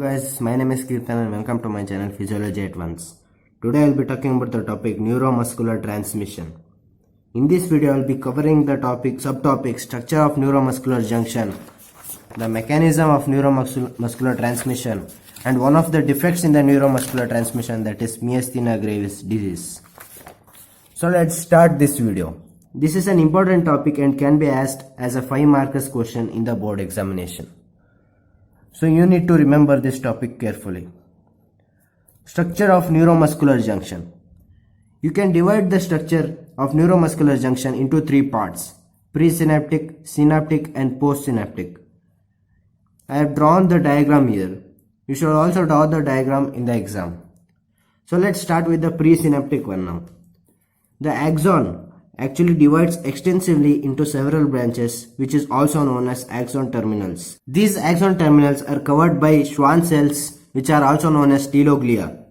guys, my name is Kirtan and welcome to my channel Physiology at Once. Today I will be talking about the topic neuromuscular transmission. In this video I will be covering the subtopic structure of neuromuscular junction, the mechanism of neuromuscular transmission, and one of the defects in the neuromuscular transmission, that is Myasthenia gravis disease. So let's start this video. This is an important topic and can be asked as a 5 markers question in the board examination. So you need to remember this topic carefully. Structure of neuromuscular junction. You can divide the structure of neuromuscular junction into 3 parts: presynaptic, synaptic and postsynaptic. I have drawn the diagram here. You should also draw the diagram in the exam. So let's start with the presynaptic one now. The axon actually divides extensively into several branches, which is also known as axon terminals. These axon terminals are covered by Schwann cells, which are also known as teloglia.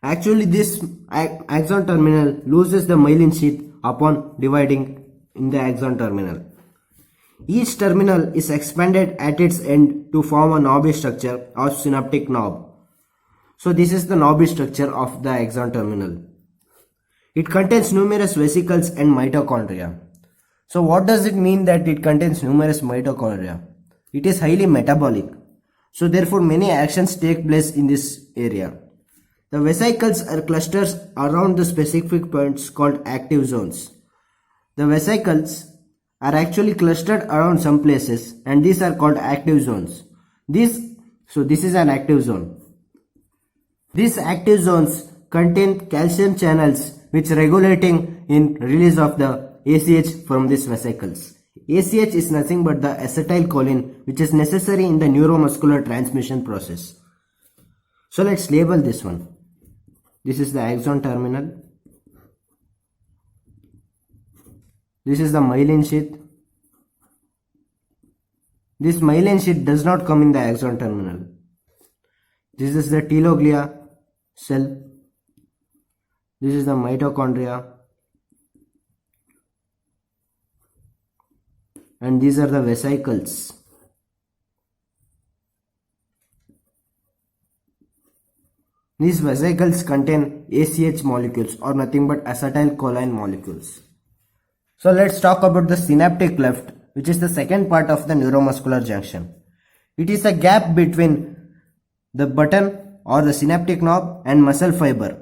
Actually, this axon terminal loses the myelin sheath upon dividing in the axon terminal. Each terminal is expanded at its end to form a knobby structure or synaptic knob. So this is the knobby structure of the axon terminal. It contains numerous vesicles and mitochondria. So what does it mean that it contains numerous mitochondria? It is highly metabolic. So therefore many actions take place in this area. The vesicles are clusters around the specific points called active zones. The vesicles are actually clustered around some places and these are called active zones. This is an active zone. These active zones contain calcium channels which regulating in release of the ACH from these vesicles. ACH is nothing but the acetylcholine, which is necessary in the neuromuscular transmission process. So let's label this one. This is the axon terminal. This is the myelin sheath. This myelin sheath does not come in the axon terminal. This is the teloglia cell. This is the mitochondria, and these are the vesicles. These vesicles contain ACH molecules or nothing but acetylcholine molecules. So let's talk about the synaptic cleft, which is the second part of the neuromuscular junction. It is a gap between the button or the synaptic knob and muscle fiber,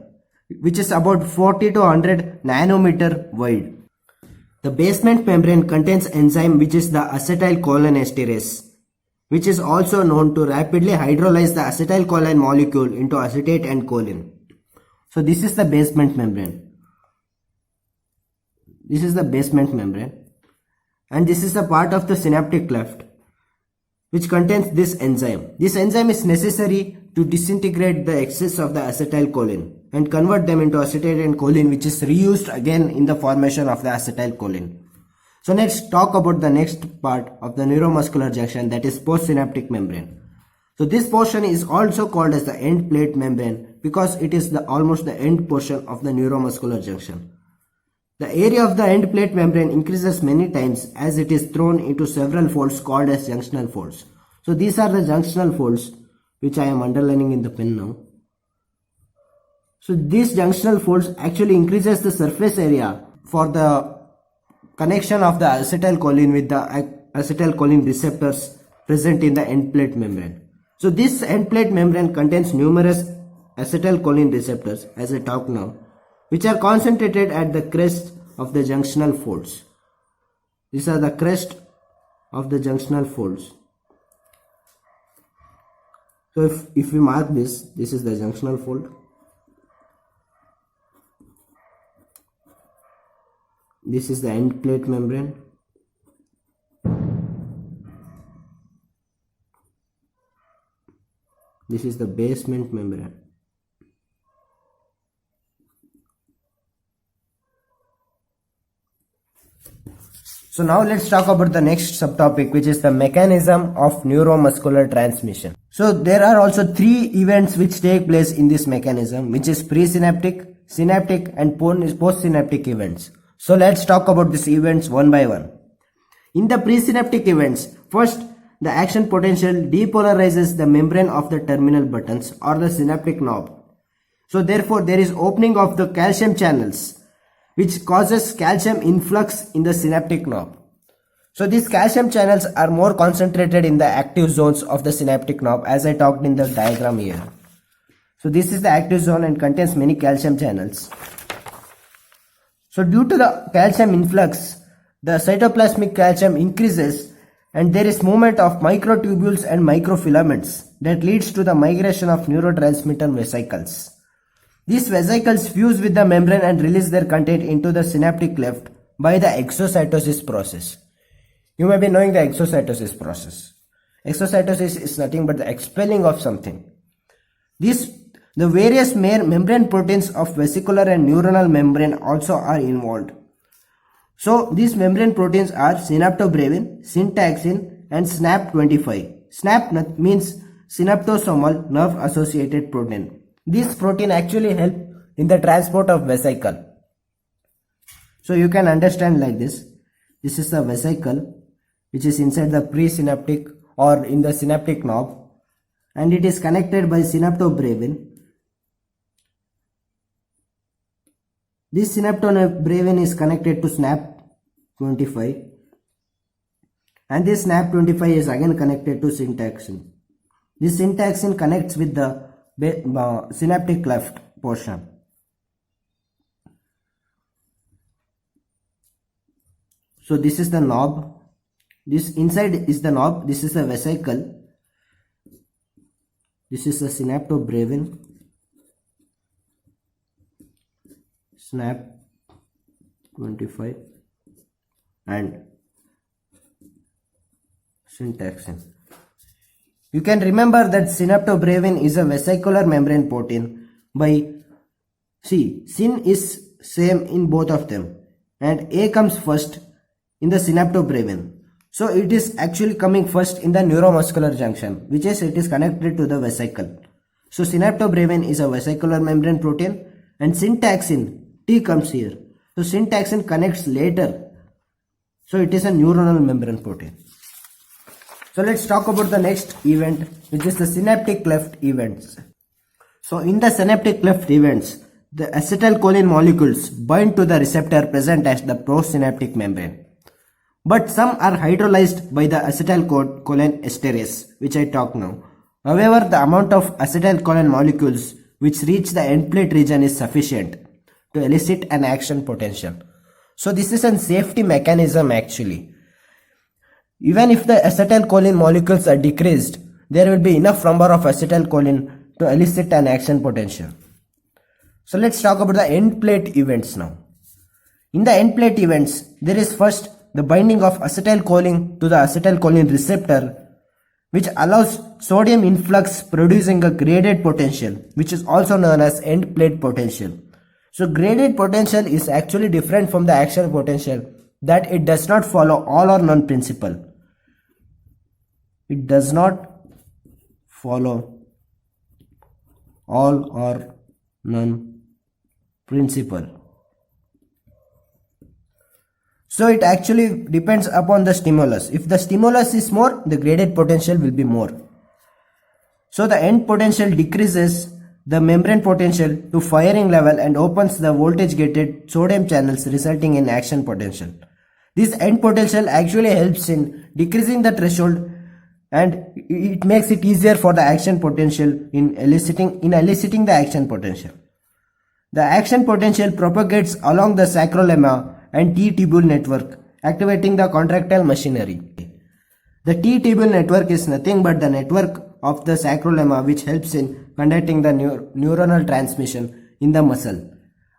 which is about 40 to 100 nanometer wide. The basement membrane contains enzyme which is the acetylcholinesterase, which is also known to rapidly hydrolyze the acetylcholine molecule into acetate and choline. So this is the basement membrane. This is the basement membrane, and this is the part of the synaptic cleft which contains this enzyme. This enzyme is necessary to disintegrate the excess of the acetylcholine and convert them into acetate and choline, which is reused again in the formation of the acetylcholine. So let's talk about the next part of the neuromuscular junction, that is postsynaptic membrane. So this portion is also called as the end plate membrane because it is almost the end portion of the neuromuscular junction. The area of the end plate membrane increases many times as it is thrown into several folds called as junctional folds. So these are the junctional folds which I am underlining in the pen now. So these junctional folds actually increases the surface area for the connection of the acetylcholine with the acetylcholine receptors present in the end plate membrane. So this end plate membrane contains numerous acetylcholine receptors, as I talk now, which are concentrated at the crest of the junctional folds. These are the crest of the junctional folds. So if we mark this is the junctional fold. This is the end plate membrane. This is the basement membrane. So now let's talk about the next subtopic, which is the mechanism of neuromuscular transmission. So there are also 3 events which take place in this mechanism, which is presynaptic, synaptic and postsynaptic events. So let's talk about these events one by one. In the presynaptic events, first the action potential depolarizes the membrane of the terminal buttons or the synaptic knob. So therefore there is opening of the calcium channels which causes calcium influx in the synaptic knob. So these calcium channels are more concentrated in the active zones of the synaptic knob, as I talked in the diagram here. So this is the active zone and contains many calcium channels. So due to the calcium influx, the cytoplasmic calcium increases and there is movement of microtubules and microfilaments that leads to the migration of neurotransmitter vesicles. These vesicles fuse with the membrane and release their content into the synaptic cleft by the exocytosis process. You may be knowing the exocytosis process. Exocytosis is nothing but the expelling of something. The various membrane proteins of vesicular and neuronal membrane also are involved. So these membrane proteins are synaptobravin, syntaxin and SNAP25. SNAP means synaptosomal nerve associated protein. This protein actually help in the transport of vesicle. So you can understand like this. This is the vesicle which is inside the presynaptic or in the synaptic knob, and it is connected by synaptobravin. This synaptobravin is connected to SNAP25 and this SNAP25 is again connected to syntaxin. This syntaxin connects with the synaptic cleft portion. So this is the knob. This inside is the knob. This is the vesicle. This is the synaptobravin, SNAP25 and syntaxin. You can remember that synaptobravin is a vesicular membrane protein syn is same in both of them and A comes first in the synaptobravin. So it is actually coming first in the neuromuscular junction, which is it is connected to the vesicle. So synaptobravin is a vesicular membrane protein and syntaxin T comes here. So syntaxin connects later. So it is a neuronal membrane protein. So let's talk about the next event, which is the synaptic cleft events. So in the synaptic cleft events, the acetylcholine molecules bind to the receptor present at the postsynaptic membrane. But some are hydrolyzed by the acetylcholine esterase, which I talk now. However, the amount of acetylcholine molecules which reach the end plate region is sufficient to elicit an action potential. So this is a safety mechanism actually. Even if the acetylcholine molecules are decreased, there will be enough number of acetylcholine to elicit an action potential. So let's talk about the end plate events now. In the end plate events, there is first the binding of acetylcholine to the acetylcholine receptor, which allows sodium influx producing a graded potential, which is also known as end plate potential. So graded potential is actually different from the action potential, that it does not follow all or none principle. It does not follow all or none principle. So it actually depends upon the stimulus. If the stimulus is more, the graded potential will be more. So the end potential decreases the membrane potential to firing level and opens the voltage gated sodium channels, resulting in action potential. This end potential actually helps in decreasing the threshold and it makes it easier for the action potential in eliciting the action potential. The action potential propagates along the sacrolemma and T-tubule network, activating the contractile machinery. The T-tubule network is nothing but the network of the sacrolemma which helps in conducting the neuronal transmission in the muscle.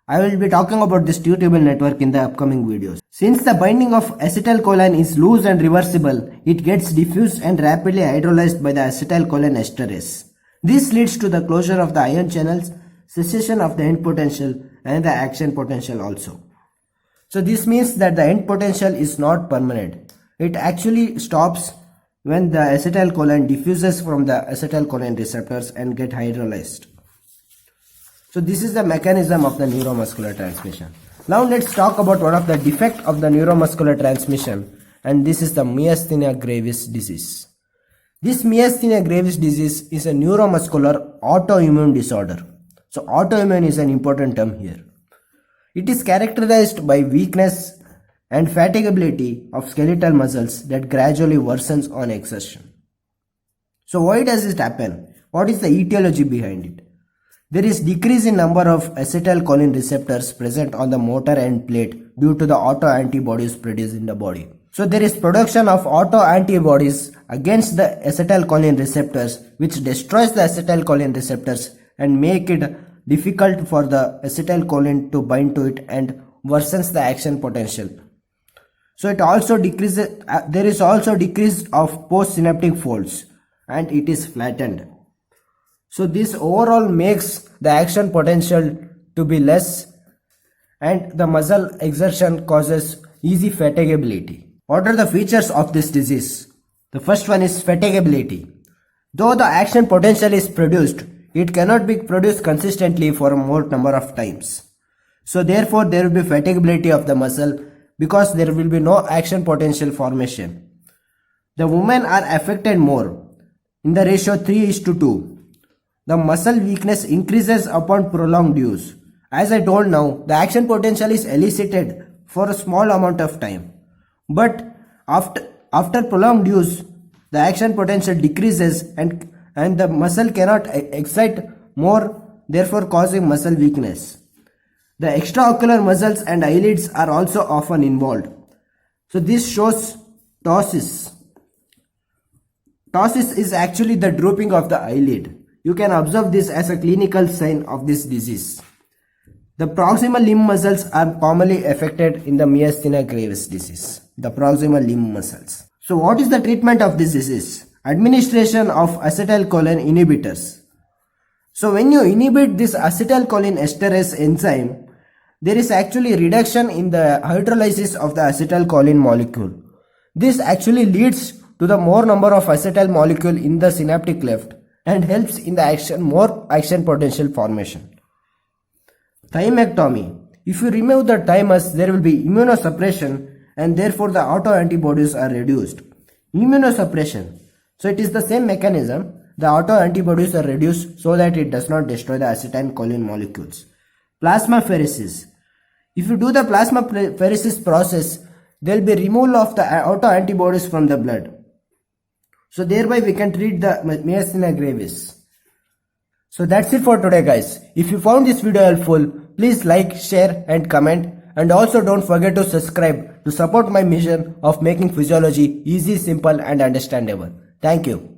I will be talking about this T-tubule network in the upcoming videos. Since the binding of acetylcholine is loose and reversible, it gets diffused and rapidly hydrolyzed by the acetylcholine esterase. This leads to the closure of the ion channels, cessation of the end potential and the action potential also. So this means that the end potential is not permanent. It actually stops when the acetylcholine diffuses from the acetylcholine receptors and get hydrolyzed. So this is the mechanism of the neuromuscular transmission. Now let's talk about one of the defects of the neuromuscular transmission, and this is the Myasthenia gravis disease. This myasthenia gravis disease is a neuromuscular autoimmune disorder. So autoimmune is an important term here. It is characterized by weakness and fatigability of skeletal muscles that gradually worsens on exertion. So why does it happen? What is the etiology behind it? There is decrease in number of acetylcholine receptors present on the motor end plate due to the autoantibodies produced in the body. So there is production of autoantibodies against the acetylcholine receptors, which destroys the acetylcholine receptors and make it difficult for the acetylcholine to bind to it and worsens the action potential. So it also decreases, there is also decrease of postsynaptic folds and it is flattened. So this overall makes the action potential to be less and the muscle exertion causes easy fatigability. What are the features of this disease? The first one is fatigability. Though the action potential is produced, it cannot be produced consistently for a more number of times. So therefore there will be fatigability of the muscle because there will be no action potential formation. The women are affected more in the ratio 3:2. The muscle weakness increases upon prolonged use. As I told now, the action potential is elicited for a small amount of time. But after prolonged use, the action potential decreases and the muscle cannot excite more, therefore causing muscle weakness. The extraocular muscles and eyelids are also often involved. So this shows ptosis. Ptosis is actually the drooping of the eyelid. You can observe this as a clinical sign of this disease. The proximal limb muscles are commonly affected in the myasthenia gravis disease. The proximal limb muscles. So what is the treatment of this disease? Administration of acetylcholine inhibitors. So when you inhibit this acetylcholine esterase enzyme, there is actually reduction in the hydrolysis of the acetylcholine molecule. This actually leads to the more number of acetyl molecule in the synaptic cleft and helps in the more action potential formation. Thymectomy. If you remove the thymus, there will be immunosuppression and therefore the autoantibodies are reduced. Immunosuppression. So it is the same mechanism. The autoantibodies are reduced so that it does not destroy the acetylcholine molecules. Plasmapheresis. If you do the plasmapheresis process, there will be removal of the autoantibodies from the blood. So thereby we can treat the myasthenia gravis. So that's it for today guys. If you found this video helpful, please like, share and comment, and also don't forget to subscribe to support my mission of making physiology easy, simple and understandable. Thank you.